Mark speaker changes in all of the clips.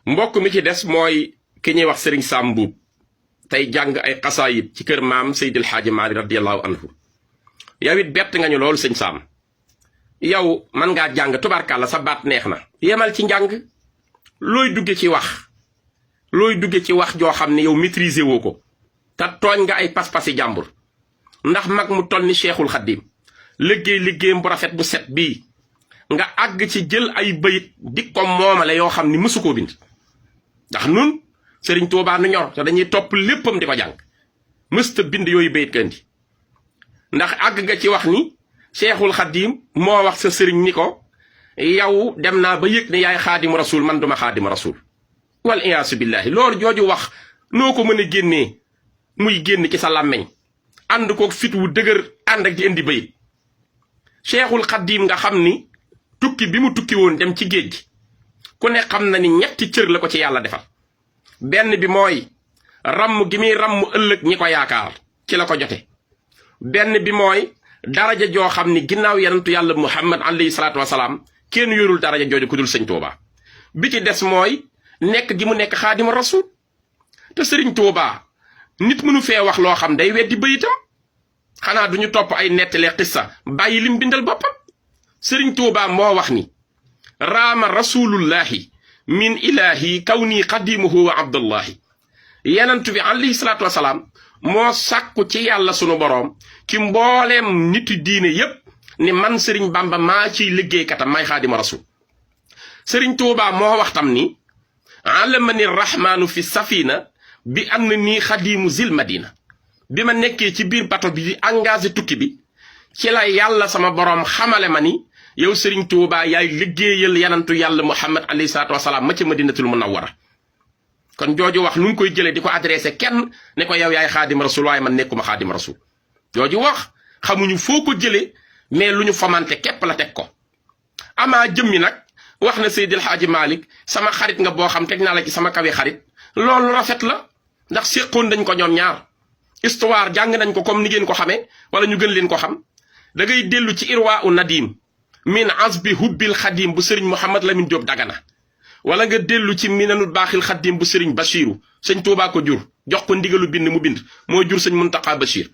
Speaker 1: mbokk mi ci des mooy ki ñuy wax Serigne Sam Mboub tey jàng ay xasaayit ci kër maam Seydil Hadji Malick radiyallahu anhu yow it bett nga ñu loolu sëñ Sam yow man ngaa jàng tubarkàlla sa baat neex na yemal ci njàng looy dugge ci wax joo xam ne yow maîtriser woo ko te tooñ nga ay pas-pasi jàmbur ndax mag mu toll ni Cheikhul Khadim liggéeyam bu rafet bu set bii nga àgg ci jël ay bayit di ko moomale yoo xam ni mësu koo bind ndax nun Serigne Touba nu ñor te dañuy topp léppam di ko jàng mësta bind yooyu bayit ka indi ndax àgg nga ci wax ni Cheikhul Khadim moo wax sa sëriñ ni ko yow dem naa ba yëg ne yaay xaadimu rasul man duma xaadimu rasul wal iyaasu billahi loolu jooju wax noo ko mën a génnee muy génn ci sa làmmeñ ànd ko fit wu dëgër ànd ak di indi bayit Cheikhul Khadim nga xam ni tukki bi mu tukki woon dem ci géej gi ku ne xam na ni ñetti cër la ko ci yàlla defal benn bi mooy ramm gi muy ramm ëllëg ñi ko yaakaar ci la ko jote benn bi mooy daraja joo xam ni ginnaaw yenentu yàlla muhammad alayhi salaatu wasalaam kenn yorul daraja jooju ku dul sëñ Touba bi ci des mooy nekk gi mu nekk xaadima rasul te sëriñ Touba nit mënu fee wax loo xam day weddi bayitam xanaa duñu topp ay nettali xissa bàyyi lim bindal boppam sëriñ Touba moo wax ni raama rasulullahi min ilahi kawni qadimuhu wa abdullahi yenentu bi alayhi salaatu wasalaam moo sàkku ci yàlla sunu boroom ci mbooleem niti diine yépp ni man sëriñ Bamba maa ciy liggéeykatam may xaadima rasul sëriñ Touba moo wax tam ni alamani rahmaanu fi safina bi am na nii xadimu zil madina bi ma nekkee ci biir bato bi di engagé tukki bi ci la yàlla sama boroom xamale ma ni yow sëriñ Touba yaay liggéeyal yanantu yàlla muhammad alayhi salaatu wasalaam ma ci madinatul munawwara kon jooju wax nu ngi koy jëlee di ko adressé kenn ne ko yow yaay xaadim rasul waaye man nekkuma xaadim rasul jooju wax xamuñu foo ko jëlee mais lu ñu fomante képp la teg ko amaa jëmmi nag wax na Seydil Hadji Malick sama xarit nga boo xam teg naa la ci sama kawe xarit loolu rafet la ndax séqoon dañ ko ñoom ñaar histoire jàng nañ ko comme ni ngeen ko xamee wala ñu gën leen ko xam da ngay dellu ci irwa u nadim min azbi hubbil xadim bu sëriñ Mouhamad Lamine Diop Dagana wala nga dellu ci minanul baaxil xadim bu sëriñ Bachiru sëñ Touba ko jur jox ko ndigalu bind mu bind moo jur sëñ Muntaqa Bachir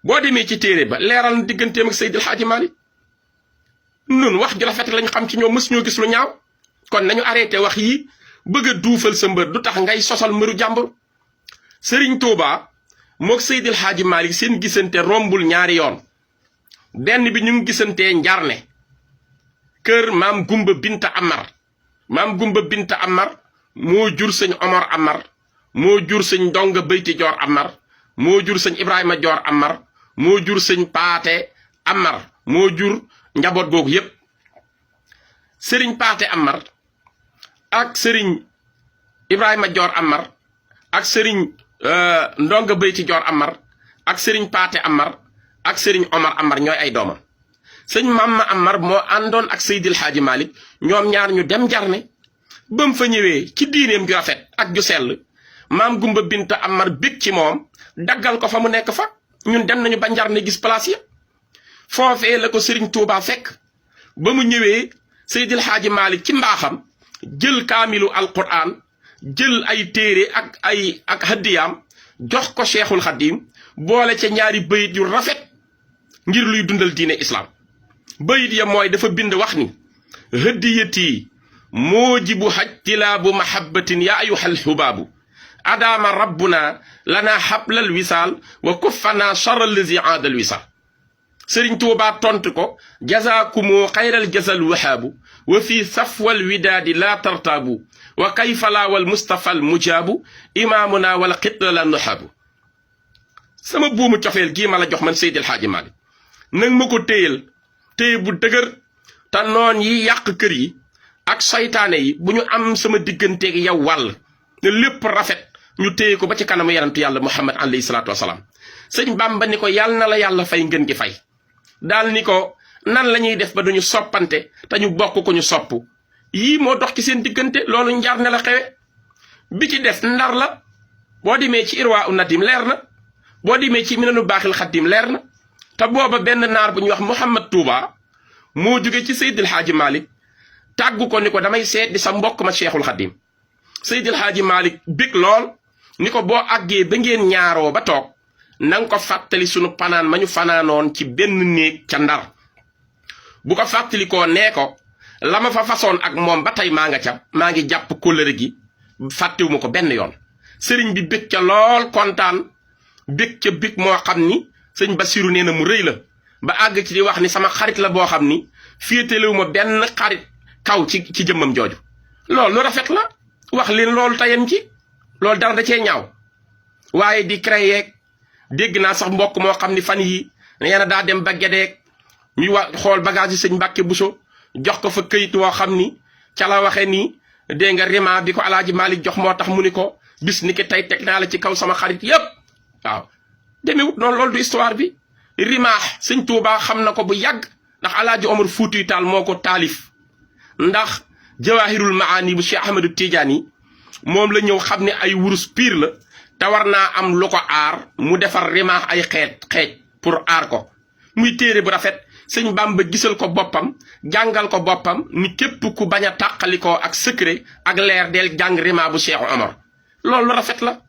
Speaker 1: boo demee ci téere ba leeral na digganteem ak Seydil Hadji Malick nun wax ju rafet lañ xam ci ñoom mës ñoo gis lu ñaaw kon nañu arrêté wax yi bëgg a duufal sa mbër du tax ngay sosal mbëru jàmbur sëriñ Touba mook Seydil Hadji Malick seen gisante rombul ñaari yoon benn bi ñu ngi gisantee njarne kër maam Gumba Binta Amar maam Gumba Binta Amar moo jur sëñ Omar Amar moo jur sëñ Ndonga Beyti Joor Amar moo jur sëñ Ibrahima Joor Amar moo jur sëñ Paate Amar moo jur njaboot googu yépp sëriñ Paate Amar ak sëriñ Ibrahima Joor Amar ak sëriñ Ndonga Beyti Joor Amar ak sëriñ Paate Amar ak sëriñ Omar Amar ñooy ay doomam sëñ Mamma Amar moo àndoon ak Seydil Hadji Malick ñoom ñaar ñu dem Njarne ba mu fa ñëwee ci diineem ju rafet ak ju sell maam Gumba Binta Amar bég ci moom daggal ko fa mu nekk fa ñun dem nañu ba Njarne gis place ya foofee la ko sëriñ Touba fekk ba mu ñëwee Seydil Hadji Malick ci mbaaxam jël kaamilu alquran jël ay téere ak haddiyaam jox ko Cheikhul Khadim boole ca ñaari bayit yu rafet ngir luy dundal diine islam bayit ya mooy dafa bind wax ni hadiyati moojibu hajtilaabu mahabbatin ya ayuhal hubaabu adaama rabbuna lana hablal wisaal wa kuffana charral lazi aadal wisaal sëriñ Tuubaa tontu ko jazaakumu xayral jazal wahaabu wa fi safwal widaadi laa tartaabu wa kayfa laa wal mustafal mujaabu imaamuna wala xitla la nuhaabu sama buumu cofeel gii ma la jox man Seydil Hadji Malick nag ma ko téyel téye bu dëgër te noon yi yàq kër yi ak saytaane yi bu ñu am sama digganteeg yow wàll ne lépp rafet ñu téye ko ba ci kanamu yarantu yàlla Muhammad alayhi salaatu wasalaam sëñ Bamba ni ko yàlla na la yàlla fay ngeen gi fay daal ni ko nan la ñuy def ba duñu soppante te ñu bokk ko ñu sopp yii moo dox ci seen diggante loolu njar ne la xewe bi ci des ndar la boo demee ci irwa u nadim leer na boo demee ci minanu baaxil xadim leer na te booba benn naar bu ñuy wax Mouhamad Touba moo jóge ci Seydil Hadji Malick tàggu ko ni ko damay seet di sa mbokk ma Cheikhul Khadim Seydil Hadji Malick bég lool ni ko boo àggee ba ngeen ñaaroo ba toog nanga ko fàttali sunu panaan ma ñu fanaanoon ci benn néeg ca Ndar bu ko fàttali koo nee ko la ma fa façon ak moom ba tey maa nga ca maa ngi jàpp kóllëre gi fàttewuma ko benn yoon sëriñ bi bég ca lool kontaan bég ca bég moo xam ni sëñ Basiru nee na mu rëy la ba àgg ci di wax ni sama xarit la boo xam ni féetalewu ma benn xarit kaw ci jëmmam jooju loolu lu rafet la wax leen loolu tayam ci loolu dara da cee ñaaw waaye di créer dégg naa sax mbokk moo xam ni fan yi nee na daa dem ba gedeeg ñu xool bagage yi sëñ Mbàkke Buso jox ko fa këyit woo xam ni ca la waxee nii dégg nga rima bi ko Alaaji Malick jox moo tax mu ni ko bis ni ki tey teg naa la ci kaw sama xarit yépp waaw demewut noonu loolu du histoire bi rimaax sëñ Tuubaa xam na ko bu yàgg ndax Alaaji Omar Fuuti Taal moo ko taalif ndax Jawaahirul Maani bu Cheikh Ahmadou Tidiane moom la ñëw xam ne ay wurus piir la te war naa am lu ko aar mu defar rimaax ay xeej pour aar ko muy téere bu rafet sëñ Bamba gisal ko boppam jàngal ko boppam ni képp ku bañ a tàqalikoo ak secret ak leer del jàng rima bu Cheikh Omar loolu lu rafet la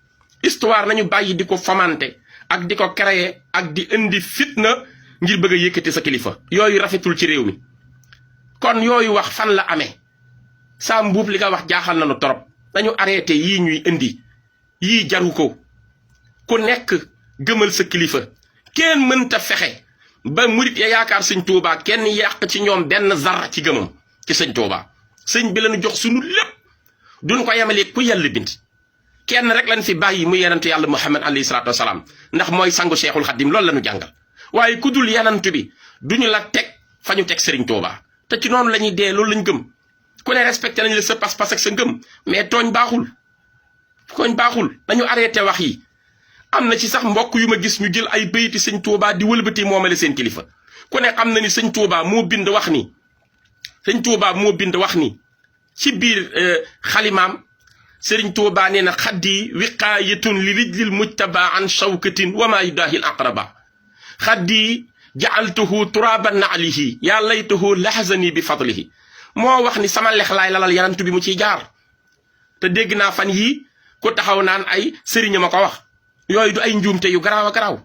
Speaker 1: histoire nañu bàyyi di ko fomante ak di ko créer ak di indi fitna ngir bëgg a yëkkati sa kilifa yooyu rafetul ci réew mi kon yooyu wax fan la amee saa Mbuub li nga wax jaaxal nañu torop nañu arrêté yii ñuy indi yii jaru ko ku nekk gëmal sa kilifa kenn mënta fexe ba murit ya yaakaar sëñ Tuubaa kenn yàq ci ñoom benn zar ci gëmam ci sëñ Tuubaa sëñ bi lañu jox sunu lépp duñ ko yemale ku yàlla bind kenn rek lañ fi bàyyi mu yenantu yàlla Muhammad alayhi salaatu wasalaam ndax mooy sangu Cheikhul Khadim loolu lañu jàngal waaye ku dul yenantu bi duñu la teg fa ñu teg sëriñ Tuubaa te ci noonu la ñuy dee loolu lañ gëm ku ne respecté nañ la sa pas-pas ak sa ngëm mais tooñ baaxul nañu arrêté wax yi am na ci sax mbokk yu ma gis ñu jël ay bayiti sëñ Tuubaa di wëlbati moomale seen kilifa ku ne xam na ni sëñ Tuubaa moo bind wax ni ci biir xalimaam sëriñ Tuubaa nee na xaddi wiqaayatun li rijlil mujtaba an shawkatin wa maa yudaahil aqraba xaddi jaaltuhu turaban naalihi yaa laytuhu lahzani bi fadlihi moo wax ni sama lex laay lalal yanantu bi mu ciy jaar te dégg naa fan yii ku taxaw naan ay sëriñ ma ko wax yooyu du ay njuumte yu garaaw a garaaw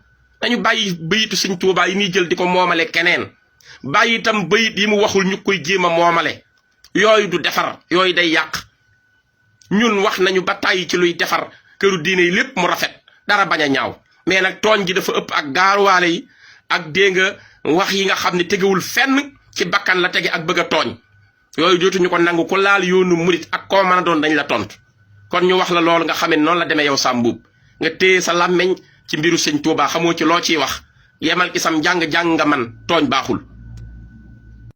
Speaker 1: dañu bàyyi bayitu sëñ Tuubaa yi ñuy jël di ko moomale keneen bàyyi itam bayit yi mu waxul ñu koy jéem a moomale yooyu du defar yooyu day yàq ñun wax nañu ba tàyyi ci luy defar këru diine yi lépp mu rafet dara bañ a ñaaw mais nag tooñ gi dafa ëpp ak gaaruwaale yi ak dégg nga wax yi nga xam ne tegewul fenn ci bakkan la tege ak bëgg a tooñ yooyu dootuñu ko nangu ku laal yoonu murit ak koo mën a doon dañ la tontu kon ñu wax la loolu nga xam ne noonu la demee yow Sam Mbuub nga téye sa làmmeñ ci mbiru sëñ Tuubaa xamoo ci loo ciy wax yemal ki sam jàng nga man tooñ baaxul